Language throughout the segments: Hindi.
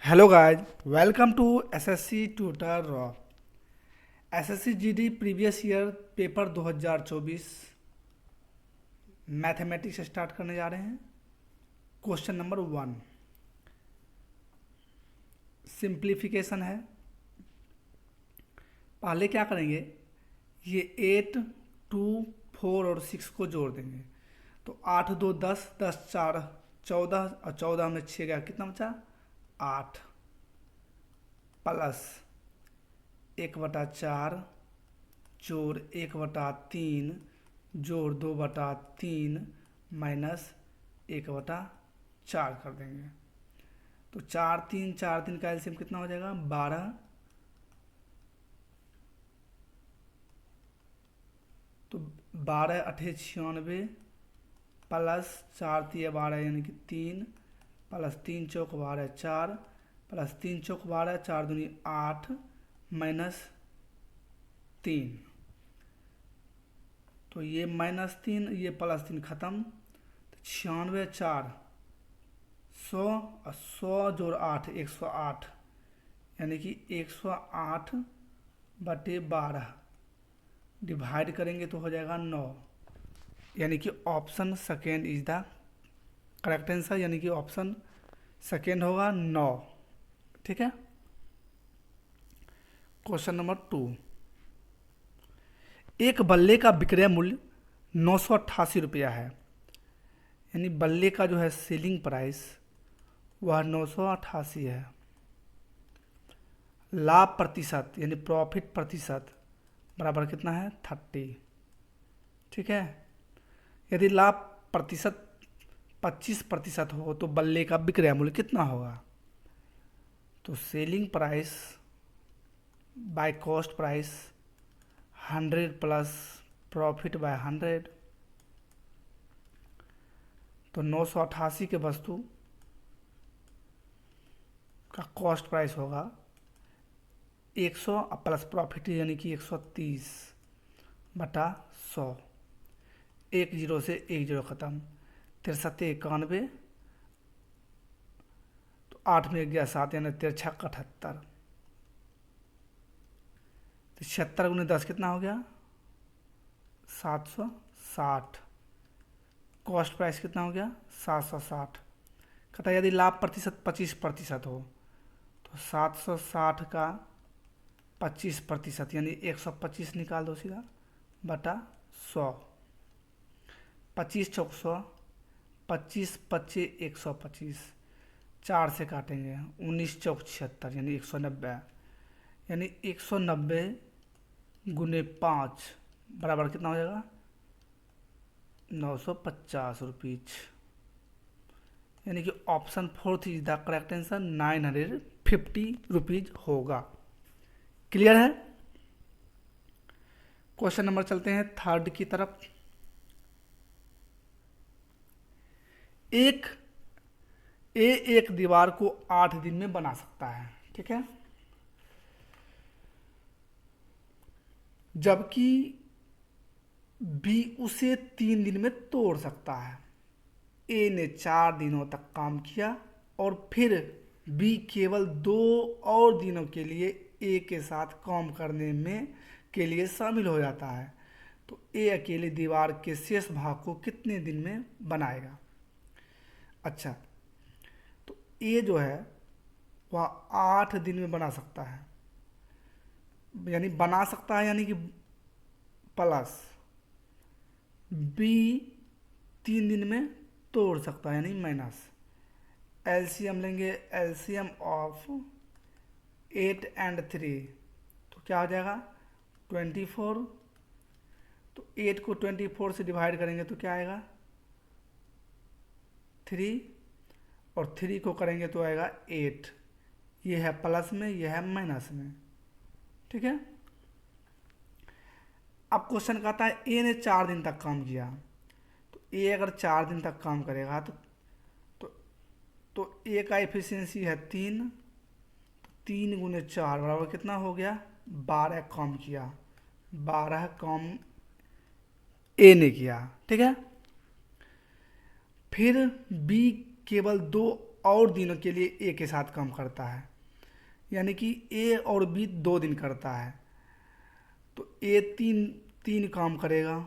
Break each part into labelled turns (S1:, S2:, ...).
S1: Hello guys, welcome to SSC tutor raw. SSC GD previous year paper 2024 mathematics start करने जा रहे हैं। क्वेश्चन नंबर 1 सिंप्लीफिकेशन है। पहले क्या करेंगे, ये 8, 2, 4 और 6 को जोड़ देंगे। तो 8 2 10, 10 4 14 और 14 में 6 गया, कितना बचा 8 प्लस 1/4 जोड़ 1/3 जोड़ 2/3 माइनस 1/4 कर देंगे। तो 4 3 का एलसीएम कितना हो जाएगा 12। तो 12 8 96 प्लस 4 3 12 यानी कि 3 प्लस 3 चौक 12 4 प्लस 3 चौक 12 4 दूनी 8 माइनस 3। तो ये -3 ये +3 खत्म। तो 96 4 100 और 100 जोड़ 8 108 यानी कि 108/12 डिवाइड करेंगे तो हो जाएगा 9। यानी कि option second is the correct answer, यानी कि ऑप्शन सेकेंड होगा 9। ठीक है। क्वेश्चन नंबर 2, एक बल्ले का विक्रय मूल्य 988 रुपया है। यानी बल्ले का जो है सेलिंग प्राइस वह 988 है। लाभ प्रतिशत यानी प्रॉफिट प्रतिशत बराबर कितना है 30। ठीक है। यदि लाभ प्रतिशत 25% हो तो बल्ले का विक्रय मूल्य कितना होगा। तो selling price by cost price 100 plus profit by 100। तो 988 के वस्तु का कॉस्ट प्राइस होगा 100 प्लस प्रॉफिट यानी कि 130/100। 1 0 से 1 0 खत्म। 63 91। तो 8 में 11 7 यानी 13 6 78। तो 76 गुने 10 कितना हो गया 760। कॉस्ट प्राइस कितना हो गया 760। कहता है यदि लाभ प्रतिशत 25% हो तो 760 का 25% यानी 125 निकाल दो सीधा बटा 100। 25 चौक 100, 25 25 125, 4 से काटेंगे 19 चौक 76 यानी 190। यानी 190 गुने 5 बराबर कितना हो जाएगा 950 रुपीज। यानी कि option 4 is the correct answer, 950 rupees होगा। क्लियर है। क्वेश्चन नंबर चलते हैं थर्ड की तरफ। एक दीवार को 8 दिन में बना सकता है। ठीक है। जबकि बी उसे 3 दिन में तोड़ सकता है। ए ने 4 दिनों तक काम किया और फिर बी केवल 2 और दिनों के लिए ए के साथ काम करने में के लिए शामिल हो जाता है। तो ए अकेले दीवार के शेष भाग को कितने दिन में बनाएगा। अच्छा, तो ए जो है वह 8 दिन में बना सकता है। यानी बना सकता है यानी कि प्लस बी 3 दिन में तोड़ सकता है यानी माइनस। एलसीएम लेंगे, एलसीएम ऑफ 8 और 3 तो क्या हो जाएगा 24। तो 8 को 24 से डिवाइड करेंगे तो क्या आएगा 3 और 3 को करेंगे तो आएगा 8। ये है प्लस में, यह है माइनस में। ठीक है। अब क्वेश्चन कहता है ए ने 4 दिन तक काम किया। तो ए अगर 4 दिन तक काम करेगा तो तो ए का एफिशिएंसी है 3। तो 3 गुने 4 बराबर कितना हो गया 12 काम किया। 12 काम ए ने किया। ठीक है। फिर बी केवल 2 और दिनों के लिए ए के साथ काम करता है, यानी कि ए और बी 2 दिन करता है। तो ए तीन तीन काम करेगा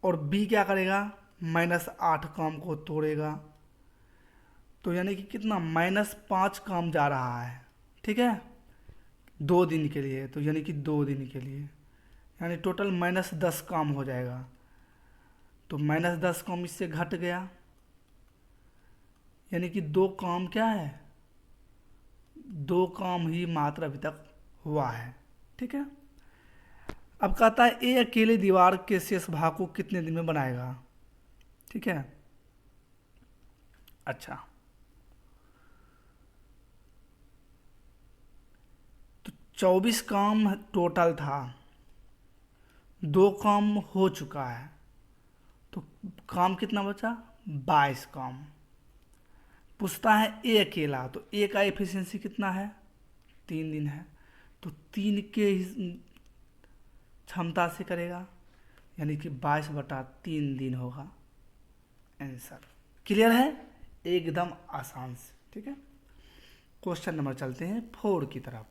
S1: और बी क्या करेगा, -8 काम को तोड़ेगा। तो यानी कि कितना, -5 काम जा रहा है, ठीक है, 2 दिन के लिए। तो यानी कि 2 दिन के लिए, यानी टोटल -10 काम हो जाएगा। तो -10 काम इससे घट गया, यानी कि 2 काम क्या है, 2 काम ही मात्र अभी तक हुआ है, ठीक है। अब कहता है ए अकेले दीवार के शेष भाग को कितने दिन में बनाएगा, ठीक है। अच्छा, तो 24 काम टोटल था, 2 काम हो चुका है, तो काम कितना बचा, 22 काम। पूछता है ए अकेला, तो ए का एफिशिएंसी कितना है, 3 दिन है, तो 3 के क्षमता से करेगा, यानी कि 22/3 दिन होगा आंसर। क्लियर है, एकदम आसान से, ठीक है। क्वेश्चन नंबर चलते हैं 4 की तरफ।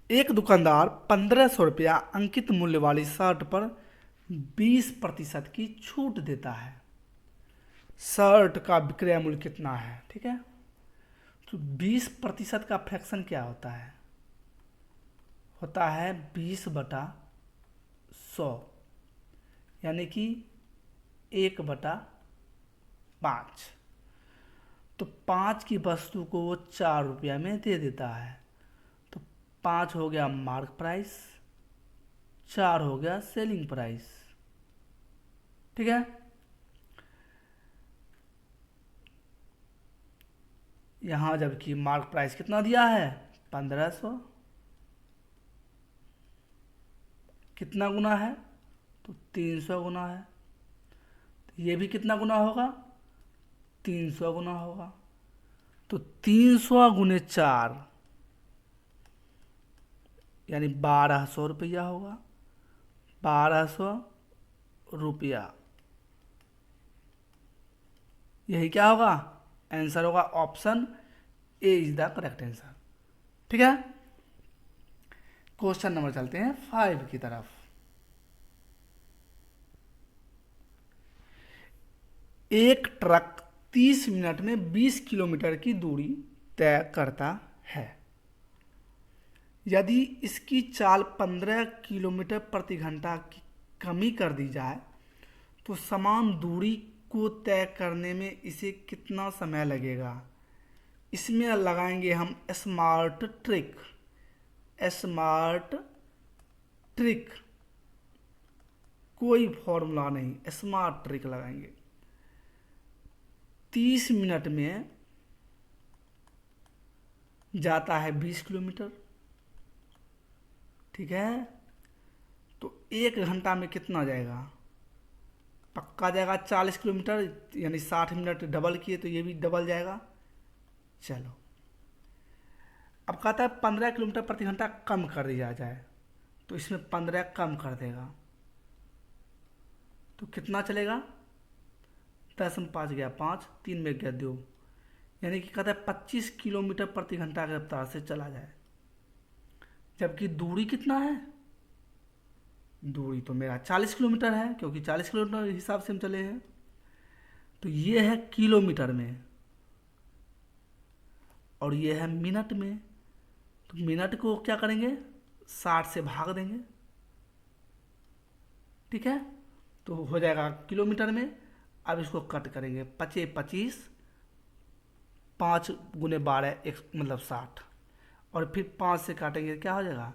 S1: एक दुकानदार 1500 रुपया अंकित मूल्य वाली शर्ट पर 20% की छूट देता है। शर्ट का विक्रय मूल्य कितना है, ठीक है। तो 20% का फ्रैक्शन क्या होता है, होता है 20/100, यानी कि 1/5। तो 5 की वस्तु को वो 4 रुपया में दे देता है। तो 5 हो गया मार्क प्राइस, 4 हो गया सेलिंग प्राइस, ठीक है। यहां जबकि मार्क प्राइस कितना दिया है, 1500, कितना गुना है, तो 300 गुना है। तो ये भी कितना गुना होगा, 300 गुना होगा। तो 300 गुने 4 यानी 1200 रुपया होगा, 1200 रुपया, यही क्या होगा, आंसर होगा। Option A is the correct answer, ठीक है। क्वेश्चन नंबर चलते हैं 5 की तरफ। एक ट्रक 30 मिनट में 20 किलोमीटर की दूरी तय करता है। यदि इसकी चाल 15 किलोमीटर प्रति घंटा की कमी कर दी जाए तो समान दूरी को तय करने में इसे कितना समय लगेगा। इसमें लगाएंगे हम स्मार्ट ट्रिक, स्मार्ट ट्रिक, कोई फॉर्मूला नहीं, स्मार्ट ट्रिक लगाएंगे। 30 मिनट में जाता है 20 किलोमीटर, ठीक है। तो 1 घंटा में कितना जाएगा, पक्का जाएगा 40 किलोमीटर, यानी 60 मिनट डबल किए तो ये भी डबल जाएगा। चलो, अब कहता है 15 किलोमीटर प्रति घंटा कम कर दिया जाए, तो इसमें 15 कम कर देगा, तो कितना चलेगा, 10 में 5 गया 5, 3 में गया 2, यानी कि कहता है 25 किलोमीटर प्रति घंटा की रफ्तार से चला जाए। जबकि दूरी कितना है, दूरी तो मेरा 40 किलोमीटर है, क्योंकि 40 किलोमीटर हिसाब से हम चले हैं। तो ये है किलोमीटर में और ये है मिनट में। तो मिनट को क्या करेंगे, 60 से भाग देंगे, ठीक है, तो हो जाएगा किलोमीटर में। अब इसको कट करेंगे, 25 25, 5 गुने 12 मतलब 60, और फिर 5 से काटेंगे क्या हो जाएगा,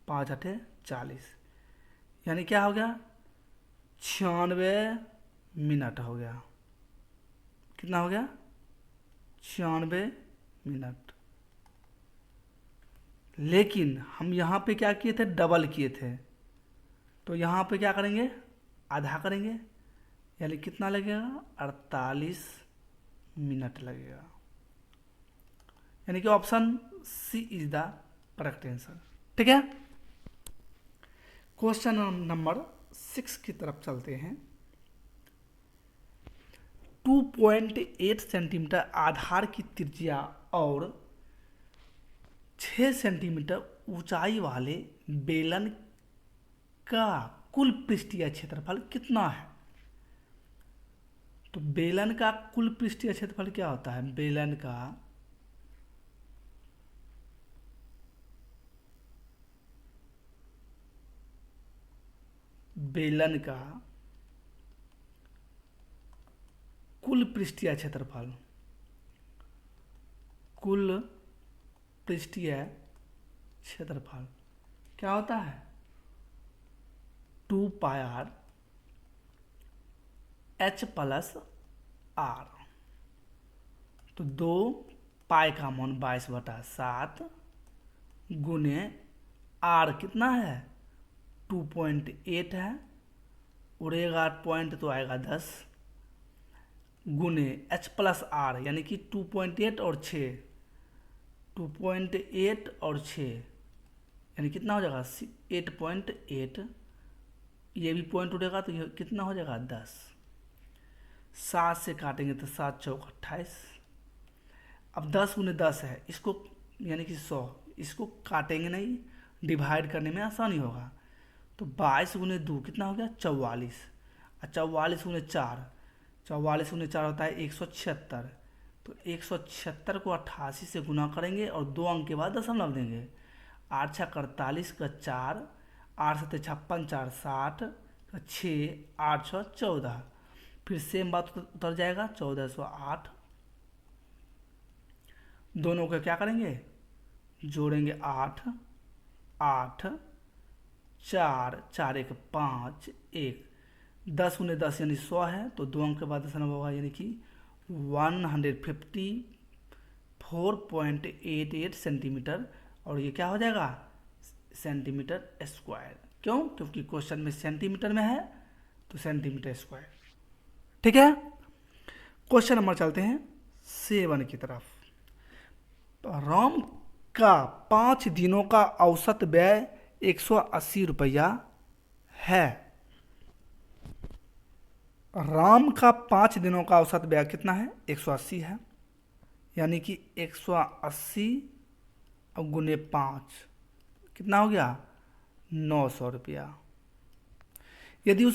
S1: 5 8 40, यानी क्या हो गया, 96 मिनट हो गया। कितना हो गया, 96 मिनट। लेकिन हम यहाँ पे क्या किए थे, डबल किए थे, तो यहाँ पे क्या करेंगे, आधा करेंगे, यानी कितना लगेगा, 48 मिनट लगेगा। यानी कि option C is the correct answer, ठीक है। क्वेश्चन नंबर 6 की तरफ चलते हैं। 2.8 सेंटीमीटर आधार की त्रिज्या और 6 सेंटीमीटर ऊंचाई वाले बेलन का कुल पृष्ठीय क्षेत्रफल कितना है? तो बेलन का कुल पृष्ठीय क्षेत्रफल क्या होता है? बेलन का कुल पृष्ठीय क्षेत्रफल, कुल पृष्ठीय क्षेत्रफल क्या होता है? 2πr h plus r। तो 2 पाई का मान 22/7 गुने r कितना है? 2.8 है, उड़ेगा पॉइंट तो आएगा 10 गुने h प्लस r यानी कि 2.8 और 6, 2.8 और 6 यानी कितना हो जाएगा? 8.8। ये भी पॉइंट उड़ेगा तो ये कितना हो जाएगा? 10। 7 से काटेंगे तो 7 चौक 28। अब 10 गुने 10 है, इसको यानी कि 100, इसको काटेंगे नहीं, डिवाइड करने में आसानी होगा। तो 22 गुने 2 कितना हो गया? 44। और 44 गुने 4, 44 गुने 4 होता है 176। तो 176 को 88 से गुना करेंगे और 2 अंक के बाद दशमलव देंगे। 8 छः 48 का 4, 8 7 56 4 60 का 6, 8 6 14। फिर सेम बात उतर जाएगा 1408। दोनों को क्या करेंगे? जोड़ेंगे 8 8 4 4 1 5 1। 10 गुने 10 यानी 100 है, तो 2 अंक के बाद दशमलव होगा यानी कि 154.88 सेंटीमीटर। और ये क्या हो जाएगा? Centimetre square. क्यों? क्योंकि क्वेश्चन में सेंटीमीटर में है तो सेंटीमीटर स्क्वायर। ठीक है, क्वेश्चन नंबर चलते हैं 7 की तरफ। तो राम का 5 दिनों का औसत व्यय 180 रुपया है। राम का 5 दिनों का औसत व्यय कितना है? 180 है, यानी कि 180 गुने 5 कितना हो गया? 900 रुपया। यदि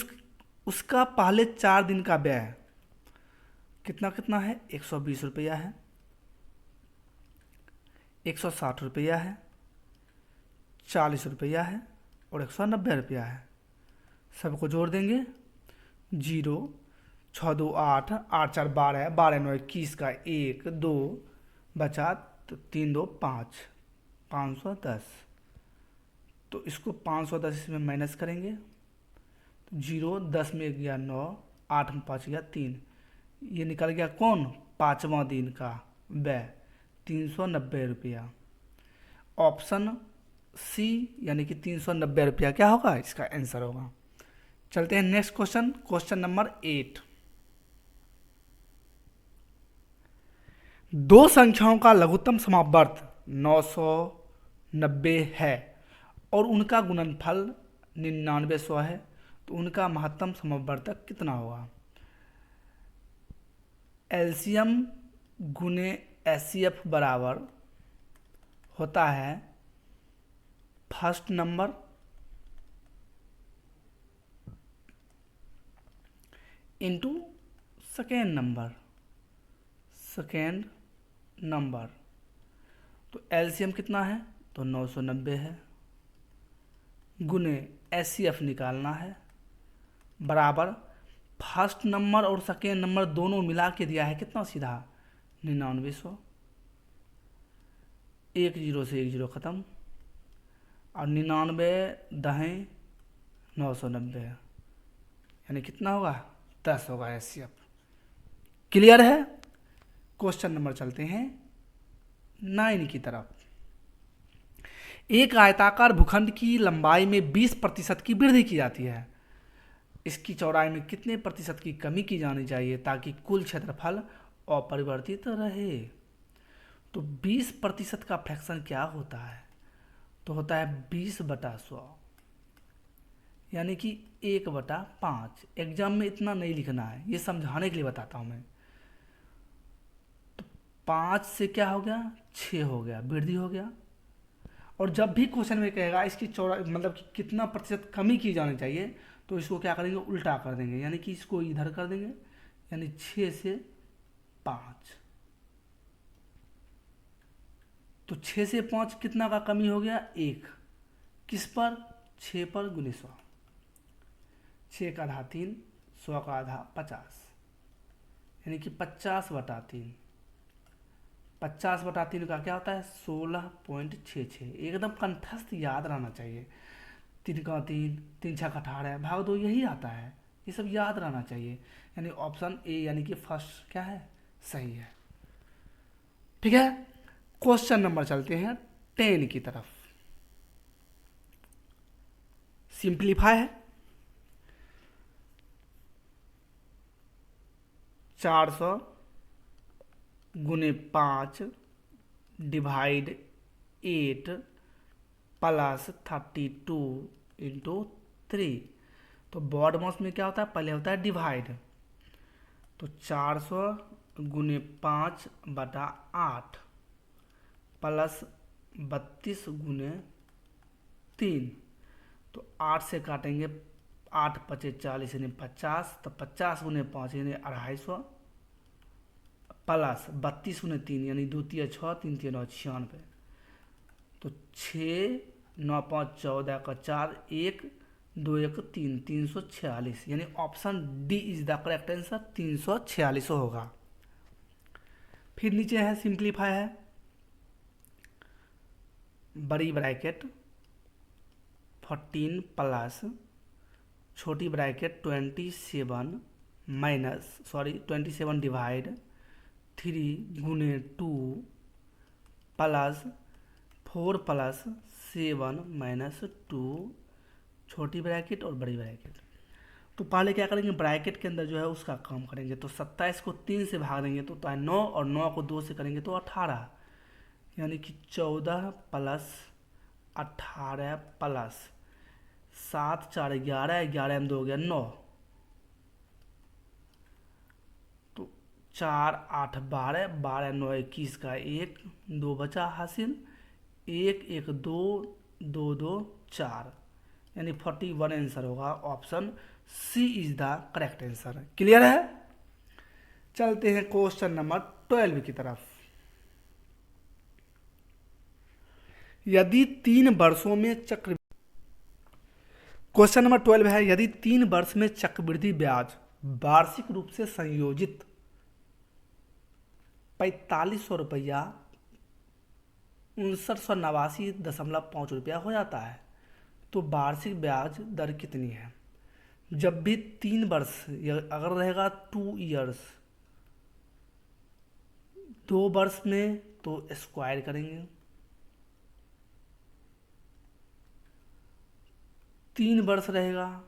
S1: उसका पहले 4 दिन का व्यय कितना कितना है? 120 रुपया है, 160 रुपया है, 40 रुपया है और 190 रुपया है। सबको जोड़ देंगे। 0 6 2 8 8 4 12 12 9 21 का 1 2 बचा तो 3 2 5 510। तो इसको 510 इसमें माइनस करेंगे तो 0 10 में गया 9, 8 में 5 गया 3। ये निकल गया कौन? 5वां दिन का व्यय 390 रुपया। ऑप्शन सी यानी कि 390 रुपया क्या होगा? इसका आंसर होगा। चलते हैं नेक्स्ट क्वेश्चन, क्वेश्चन नंबर 8। दो संख्याओं का लघुत्तम समावर्त 990 है और उनका गुणनफल 9900 है, तो उनका महत्तम समवर्तक कितना होगा? एलसीएम गुने एचसीएफ बराबर होता है first number into second number. तो एलसीएम कितना है? तो 990 है, गुने एचसीएफ निकालना है, बराबर फर्स्ट नंबर और सेकेंड नंबर दोनों मिला के दिया है कितना? सीधा 9900। 1 0 से 1 0 ख़त्म और 99 दहें 990 यानी कितना होगा? 10 होगा एचसीएफ। क्लियर है? क्वेश्चन नंबर चलते हैं 9 की तरफ। एक आयताकार भूखंड की लंबाई में 20% की वृद्धि की जाती है। इसकी चौड़ाई में कितने प्रतिशत की कमी की जानी चाहिए ताकि कुल क्षेत्रफल अपरिवर्तित रहे? तो 20% का फ्रैक्शन क्या होता है? तो होता है 20/100 यानी कि 1/5। एग्जाम में इतना नहीं लिखना है, ये समझाने के लिए बताता हूँ मैं। 5 से क्या हो गया, 6 हो गया, वृद्धि हो गया। और जब भी क्वेश्चन में कहेगा इसकी चौड़ा मतलब कि कितना प्रतिशत कमी की जानी चाहिए, तो इसको क्या करेंगे, उल्टा कर देंगे, यानी कि इसको इधर कर देंगे, यानी 6 से 5। तो 6 से 5 कितना का कमी हो गया, 1। किस पर, 6 पर गुने 100। 6 का आधा 3, 100 का आधा 50, यानी कि 50/3। 50/3 का क्या होता है, 16.66। एकदम कंठस्थ याद रहना चाहिए। 3 का 3, 3 छः का 18, भाग 2, यही आता है, ये सब याद रहना चाहिए। यानी ऑप्शन ए यानी कि फर्स्ट क्या है, सही है। ठीक है, क्वेश्चन नंबर चलते हैं 10 की तरफ। सिंप्लीफाई है। 400 गुने 5 डिवाइड 8 प्लस 32 इंटू 3। तो बॉड मास में क्या होता है, पहले होता है डिवाइड। तो 400 गुने 5/8 प्लस 32 गुने 3। तो 8 से काटेंगे, 8 पचे 40 यानी 50, तो 50 गुने 5 यानी 250 प्लस 32 गुने 3 यानी 2 तिया 6, 3 तिया 9, 96। तो 6 9 5 14 का 4, 1 2 1 3, 346, यानी option D is the correct answer, 346 होगा। फिर नीचे है सिंप्लीफाई है। बड़ी ब्रैकेट 14 प्लस छोटी ब्रैकेट 27 डिवाइड 3 गुने 2 प्लस 4 प्लस 7 माइनस 2, छोटी ब्रैकेट और बड़ी ब्रैकेट। तो पहले क्या करेंगे, ब्रैकेट के अंदर जो है उसका काम करेंगे। तो 27 को 3 से भाग देंगे तो होता है 9, और 9 को 2 से करेंगे तो 18, यानी कि 14 प्लस 18 प्लस 7 4 11, 11 में 2 हो गया 9। तो 4 8 12, 12 9 21 का 1 2 बचा हासिल, 1 1 2 2 2 4, यानी 41 आंसर होगा। Option C is the correct answer. Clear है। चलते हैं क्वेश्चन नंबर 12 की तरफ। यदि 3 वर्षों में चक्र क्वेश्चन नंबर 12 है, यदि 3 वर्ष में चक्रवृद्धि ब्याज वार्षिक रूप से संयोजित 4500 रुपया 5989.5 रुपया हो जाता है, तो वार्षिक ब्याज दर कितनी है। जब भी 3 वर्ष अगर रहेगा 2 ईयर्स, 2 वर्ष में तो स्क्वायर करेंगे, 3 वर्ष रहेगा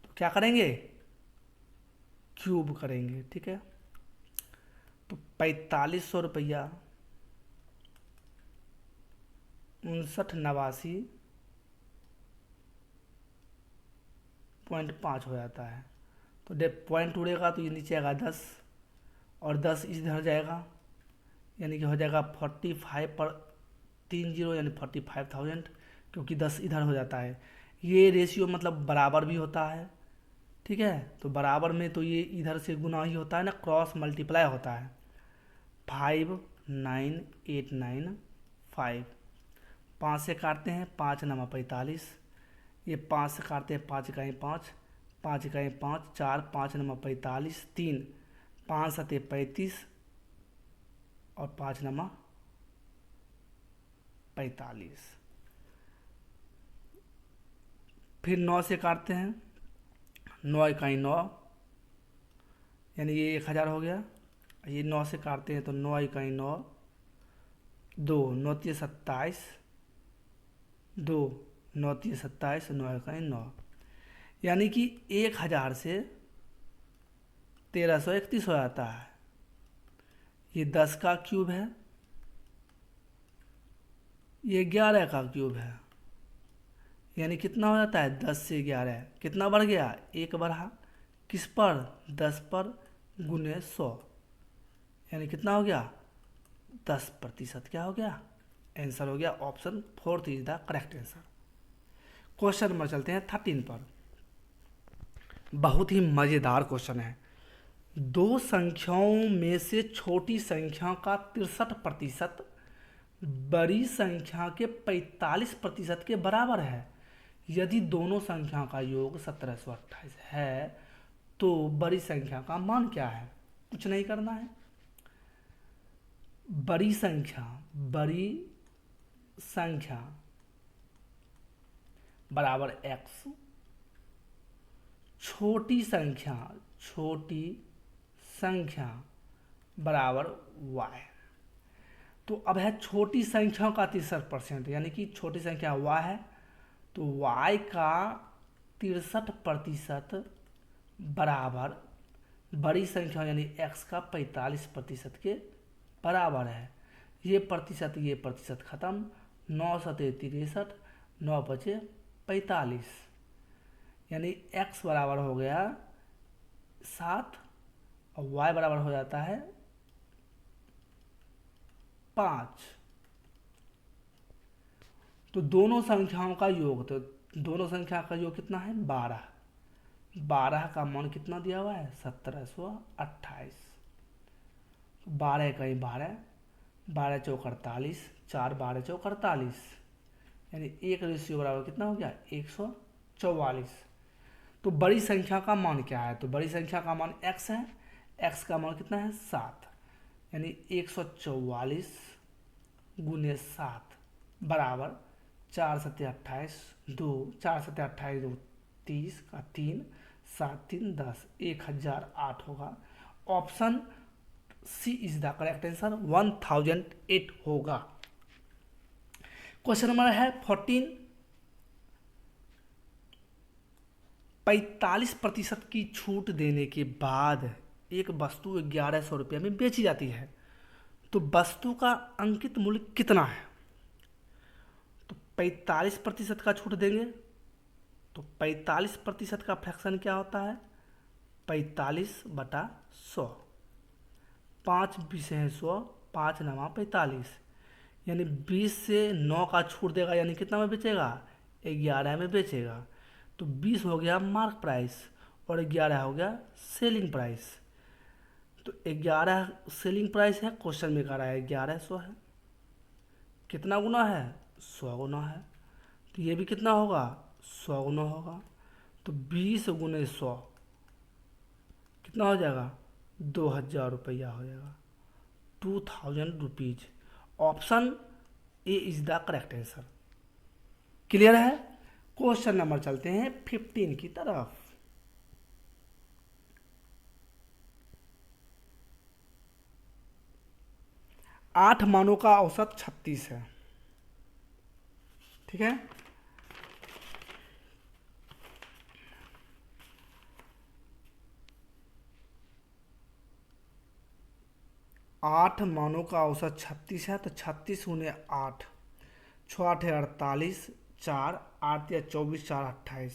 S1: तो क्या करेंगे, क्यूब करेंगे। ठीक है, तो 4500 रुपया 5989.5 हो जाता है। तो पॉइंट उड़ेगा तो ये नीचे आएगा 10, और 10 इधर जाएगा, यानी कि हो जाएगा 45 पर 3 जीरो, यानी 45,000, क्योंकि 10 इधर हो जाता है। ये रेशियो मतलब बराबर भी होता है। ठीक है, तो बराबर में तो ये इधर से गुना ही होता है ना, क्रॉस मल्टीप्लाई होता है। 59,895, 5 से काटते हैं, 5 9 45, ये 5 से काटते हैं, 5 इकाई 5, 5 इकाई 5, 4 5 9 45, 3 5 7 35, और 5 9 45। फिर 9 से काटते हैं, 9 इकाई 9, यानी ये 1000 हो गया। ये 9 से काटते हैं तो 9 इकाई 9, 2 9 3 27, 2 9 3 27, 9 इकाई 9, यानी कि 1000 से 1331 हो जाता है। ये 10 का क्यूब है, ये 11 का क्यूब है, यानी कितना हो जाता है, 10 से 11 कितना बढ़ गया, 1 बढ़ा, किस पर, 10 पर गुने 100, यानी कितना हो गया 10%। क्या हो गया? आंसर हो गया option 4 is the correct answer. Question number चलते हैं 13 पर। बहुत ही मज़ेदार क्वेश्चन है। दो संख्याओं में से छोटी संख्या का 63% बड़ी संख्या के 45% के बराबर है। यदि दोनों संख्या का योग 1728 है तो बड़ी संख्या का मान क्या है? कुछ नहीं करना है। बड़ी संख्या बराबर x, छोटी संख्या बराबर y। तो अब है छोटी संख्या का 63%, यानी कि छोटी संख्या y है तो y का 63% बराबर बड़ी संख्या यानी x का 45% के बराबर है। ये प्रतिशत खत्म, 9 सते 63, 9 बचे 45, यानी x बराबर हो गया 7 और y बराबर हो जाता है 5। तो दोनों संख्याओं का योग, तो दोनों संख्या का योग कितना है? 12। 12 का मान कितना दिया हुआ है? 1728। 12 कहीं 12, 12 चौक 48, 4 12 चौक 48, यानी एक रेशियो बराबर कितना हो गया? 144। तो बड़ी संख्या का मान क्या है? तो बड़ी संख्या का मान x है, x का मान कितना है? 7, यानी 144 गुने 7 बराबर 4 सत्ते 28, 2 4 सत्ते 28, 2 30 का 3, 7 3 10, 1008 होगा। Option C is the correct answer, 1008 होगा। क्वेश्चन नंबर है 14। 45% की छूट देने के बाद एक वस्तु 1100 रुपये में बेची जाती है, तो वस्तु का अंकित मूल्य कितना है? तो 45% का छूट देंगे तो 45% का फ्रैक्शन क्या होता है? 45/100। 5 20 है 100, 5 9 45, यानी 20 से 9 का छूट देगा, यानी कितना में बेचेगा? 11 में बेचेगा। तो 20 हो गया मार्क प्राइस और 11 हो गया सेलिंग प्राइस। तो 11 सेलिंग प्राइस है, क्वेश्चन में कह रहा है 1100 है। कितना गुना है? 100 गुना है। तो ये भी कितना होगा? 100 गुना होगा। तो 20 गुने 100 कितना हो जाएगा? 2000 रुपया हो जाएगा, 2000 rupees. Option A is the correct answer. Clear है? क्वेश्चन नंबर चलते हैं 15 की तरफ। 8 मानों का औसत 36 है। ठीक है, 8 मानों का औसत 36 है, तो 36 गुने 8, 6 8 48, 4 8 या 24, 4 28।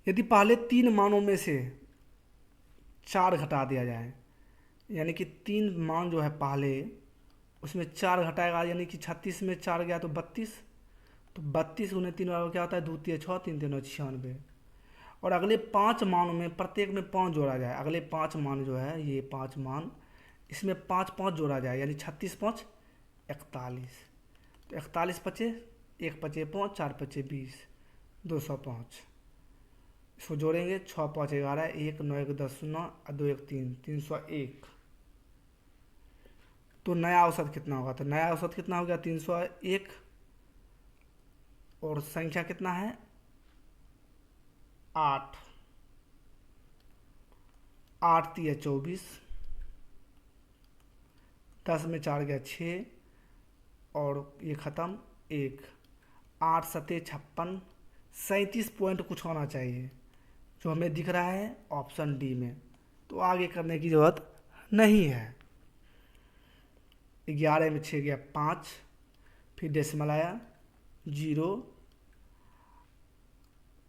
S1: यदि पहले 3 मानों में से 4 घटा दिया जाए, यानी कि 3 मान जो है पहले उसमें 4 घटाएगा, यानी कि 36 में 4 गया तो 32। तो 32 गुने 3 बराबर क्या होता है? 2 3 6, 3 3 96। और अगले 5 मानों में प्रत्येक में 5 जोड़ा जाए। अगले 5 मान जो है, ये 5 मान, इसमें 5 5 जोड़ा जाए, यानी 36 5 41। तो 41 पचे, 1 पचे 5, 4 पचे 20, 205। इसको जोड़ेंगे, 6 5 11, 1 9 1 10 0 और 2 1 3, 301। तो नया औसत कितना होगा? तो नया औसत कितना हो गया? 301। और संख्या कितना है? 8 8 3 24, 10 में 4 गया 6 और ये ख़त्म 1, 8 सते 56, 37 पॉइंट कुछ होना चाहिए, जो हमें दिख रहा है ऑप्शन डी में। तो आगे करने की ज़रूरत नहीं है। 11 में 6 गया 5, फिर डेसिमल आया 0,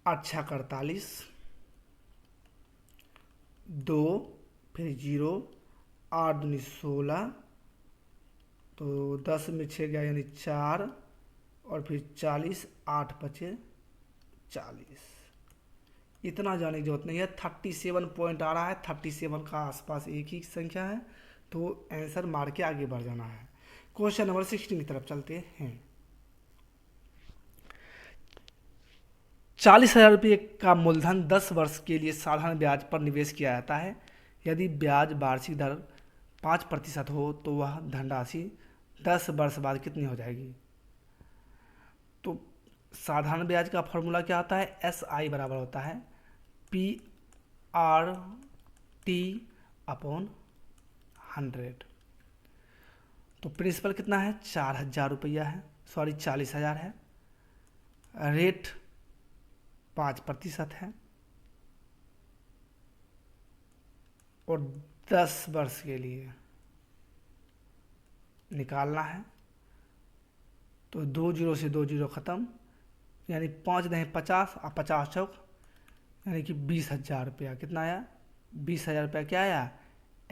S1: 8 6 48, 2 फिर 0, 8 दूनी 16, तो 10 में 6 गया यानी 4, और फिर 40, 8 बचे 40। इतना जाने की जरूरत नहीं है, 37 पॉइंट आ रहा है, 37 का आसपास एक ही संख्या है, तो आंसर मार के आगे बढ़ जाना है। क्वेश्चन नंबर 16 की तरफ चलते हैं। 40,000 रुपये का मूलधन 10 वर्ष के लिए साधारण ब्याज पर निवेश किया जाता है। यदि ब्याज वार्षिक दर 5% हो तो वह धनराशि 10 वर्ष बाद कितनी हो जाएगी? तो साधारण ब्याज का फॉर्मूला क्या होता है? SI बराबर होता है PRT/100। तो प्रिंसिपल कितना है? 4,000 रुपया है, सॉरी 40,000 है। रेट 5% है और 10 वर्ष के लिए निकालना है। तो 2 जीरो से 2 जीरो ख़त्म, यानी 5 नहीं 50 और 50 चौक यानी कि 20,000 रुपया। कितना आया? 20,000 रुपया क्या आया?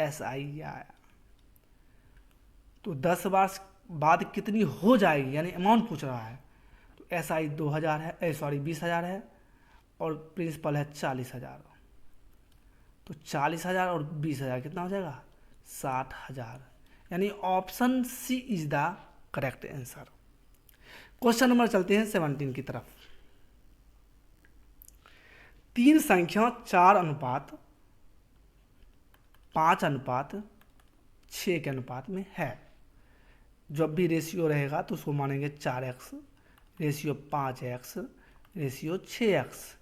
S1: SI आया। तो 10 वर्ष बाद कितनी हो जाएगी, यानी अमाउंट पूछ रहा है। तो SI 2,000 है, सॉरी 20,000 है, और प्रिंसिपल है 40,000। तो 40,000 और 20,000 कितना हो जाएगा? 60,000। यानी option C is the correct answer. Question number चलते हैं 17 की तरफ। 3 संख्या 4:5:6 के अनुपात में है। जब भी रेशियो रहेगा तो उसको मानेंगे 4x, ratio 5x, ratio 6x।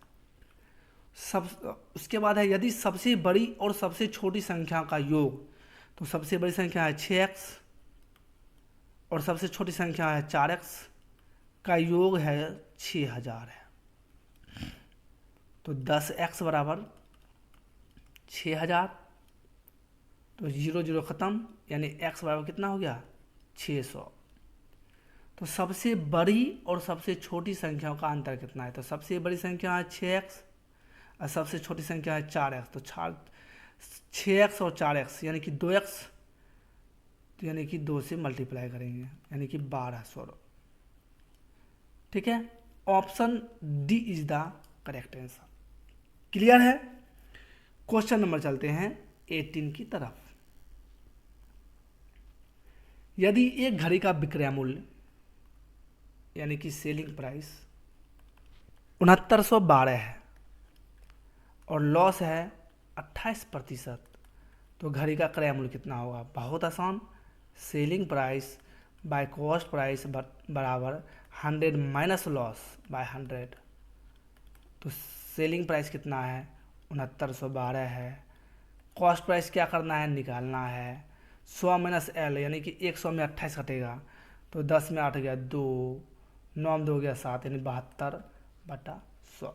S1: उसके बाद है यदि सबसे बड़ी और सबसे छोटी संख्या का योग, तो सबसे बड़ी संख्या है 6x और सबसे छोटी संख्या है 4x, का योग है 6,000 है। तो 10x बराबर 6,000, तो 0 0 ख़त्म, यानी x बराबर कितना हो गया? 600। तो सबसे बड़ी और सबसे छोटी संख्याओं का अंतर कितना है? तो सबसे बड़ी संख्या है 6x और सबसे छोटी संख्या है 4x। तो 6x और 4x यानी कि 2x, तो यानी कि 2 से मल्टीप्लाई करेंगे, यानी कि 1200। ठीक है, option D is the correct answer. Clear है? क्वेश्चन नंबर चलते हैं 18 की तरफ। यदि एक घड़ी का विक्रय मूल्य यानी कि सेलिंग प्राइस 6912 है और लॉस है 28%, तो घड़ी का क्रय मूल्य कितना होगा? बहुत आसान, selling price by cost price बराबर 100 माइनस लॉस बाय 100। तो सेलिंग प्राइस कितना है? 6912 है। कॉस्ट प्राइस क्या करना है? निकालना है। 100 माइनस L यानी कि 100 में 28 कटेगा, तो 10 में 8 गया 2, 9 में 2 गया 7, यानी 72/100।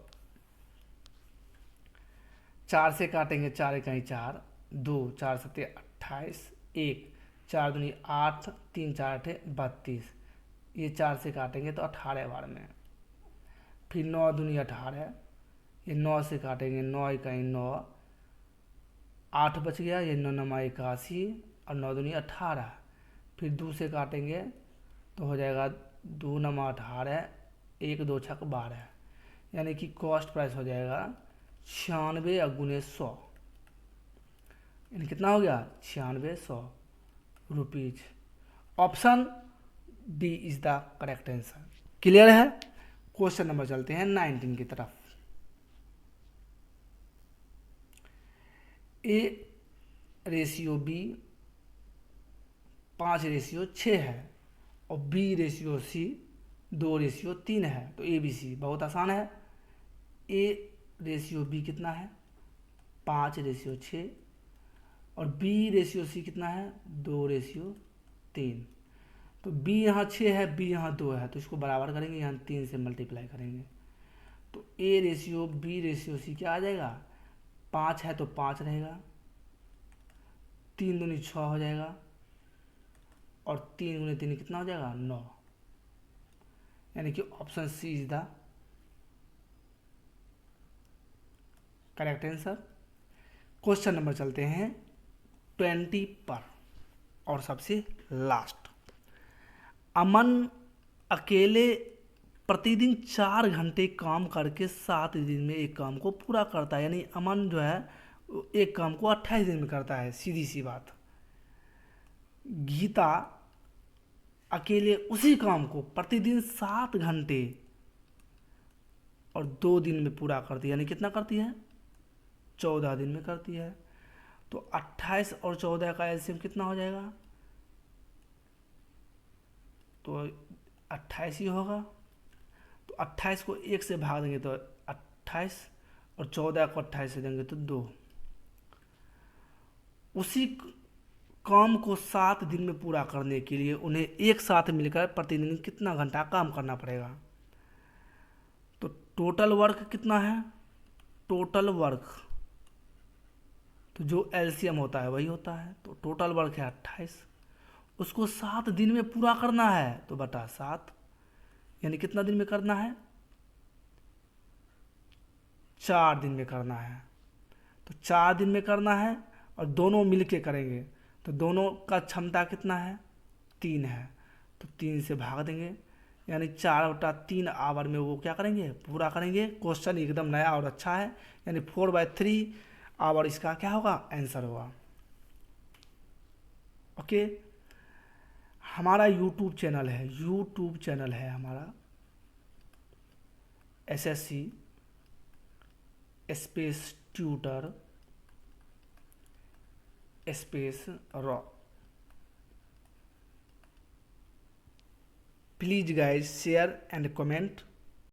S1: 4 से काटेंगे, 4 कहीं 4, 2 4 7 28, 1 4 दूनी 8, 3 4 8 32। ये 4 से काटेंगे तो 18 बार में। फिर 9 दूनी 18, ये 9 से काटेंगे, 9 कहीं 9, 8 बच गया, ये 9 9 81 और 9 दूनी 18। फिर 2 से काटेंगे तो हो जाएगा 2 9 18, 1 2 6 12, यानी कि कॉस्ट प्राइस हो जाएगा 96 गुने 100, यानी कितना हो गया? 9600 rupees. Option D is the correct answer. Clear है? क्वेश्चन नंबर चलते हैं 19 की तरफ। A रेशियो B 5:6 है और B रेशियो C 2:3 है। तो ABC बहुत आसान है। A रेशियो B कितना है? 5:6 और B रेशियो C कितना है? 2:3। तो B यहाँ 6 है, B यहाँ 2 है, तो इसको बराबर करेंगे, यहाँ 3 से मल्टीप्लाई करेंगे। तो A ratio B ratio C क्या आ जाएगा? 5 है तो 5 रहेगा, 3 दूनी 6 हो जाएगा, और 3 गुने 3 कितना हो जाएगा? 9, यानी कि option C is the correct answer. Question number चलते हैं 20 पर। और सबसे लास्ट, अमन अकेले प्रतिदिन 4 घंटे काम करके 7 दिन में एक काम को पूरा करता है। यानी अमन जो है एक काम को 28 दिन में करता है, सीधी सी बात। गीता अकेले उसी काम को प्रतिदिन 7 घंटे और 2 दिन में पूरा करती है। यानी कितना करती है? 14 दिन में करती है। तो 28 और 14 का एलसीएम कितना हो जाएगा? तो 28 ही होगा। तो 28 को 1 से भाग देंगे तो 28, और 14 को 28 से देंगे तो 2। उसी काम को 7 दिन में पूरा करने के लिए उन्हें एक साथ मिलकर प्रतिदिन कितना घंटा काम करना पड़ेगा? तो टोटल वर्क कितना है? टोटल वर्क तो जो एलसीएम होता है वही होता है। तो टोटल वर्क है 28, उसको 7 दिन में पूरा करना है तो बटा 7, यानी कितना दिन में करना है? 4 दिन में करना है। तो 4 दिन में करना है और दोनों मिलके करेंगे तो दोनों का क्षमता कितना है? 3 है। तो 3 से भाग देंगे, यानी 4/3 आवर में वो क्या करेंगे? पूरा करेंगे। क्वेश्चन एकदम नया और अच्छा है। यानी 4/3 आवर इसका क्या होगा? आंसर होगा। ओके, हमारा यूट्यूब चैनल है हमारा SSC space tutor space raw. Please guys share and comment.